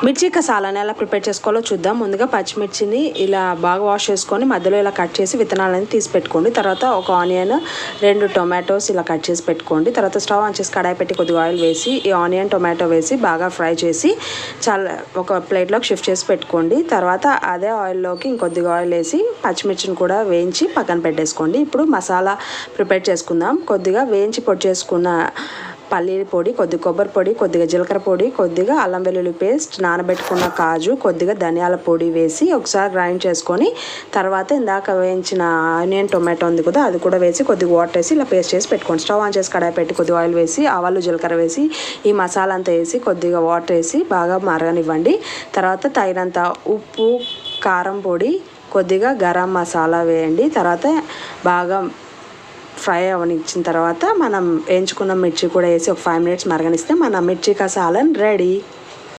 మిర్చి కసాలని ఎలా ప్రిపేర్ చేసుకోవాలో చూద్దాం. ముందుగా పచ్చిమిర్చిని ఇలా బాగా వాష్ చేసుకొని మధ్యలో ఇలా కట్ చేసి విత్తనాలని తీసి పెట్టుకోండి. తర్వాత ఒక ఆనియన్, 2 టొమాటోస్ ఇలా కట్ చేసి పెట్టుకోండి. తర్వాత స్టవ్ ఆన్ చేసి కడాయి పెట్టి కొద్దిగా ఆయిల్ వేసి ఈ ఆనియన్, టొమాటో వేసి బాగా ఫ్రై చేసి ఒక ప్లేట్లోకి షిఫ్ట్ చేసి పెట్టుకోండి. తర్వాత అదే ఆయిల్లోకి ఇంకొద్దిగా ఆయిల్ వేసి పచ్చిమిర్చిని కూడా వేయించి పక్కన పెట్టేసుకోండి. ఇప్పుడు మసాలా ప్రిపేర్ చేసుకుందాం. కొద్దిగా వేయించి పొడి చేసుకున్న పల్లీల పొడి, కొద్దిగా కొబ్బరి పొడి, కొద్దిగా జీలకర్ర పొడి, కొద్దిగా అల్లం వెల్లుల్లి పేస్ట్, నానబెట్టుకున్న కాజు, కొద్దిగా ధనియాల పొడి వేసి ఒకసారి గ్రైండ్ చేసుకొని తర్వాత ఇందాక వేయించిన ఆనియన్, టొమాటో ఉంది కదా అది కూడా వేసి కొద్దిగా వాటర్ వేసి ఇలా పేస్ట్ చేసి పెట్టుకోండి. స్టవ్ ఆన్ చేసి కడాయి పెట్టి కొద్దిగా ఆయిల్ వేసి ఆవాలు, జీలకర్ర వేసి ఈ మసాలా అంతా వేసి కొద్దిగా వాటర్ వేసి బాగా మరగనివ్వండి. తర్వాత తగినంత ఉప్పు, కారం పొడి, కొద్దిగా గరం మసాలా వేయండి. తర్వాత బాగా ఫ్రై అవనిచ్చిన తర్వాత మనం వేయించుకున్న మిర్చి కూడా వేసి ఒక 5 మినిట్స్ మరగనిస్తే మన మిర్చి కసాలన్ రెడీ.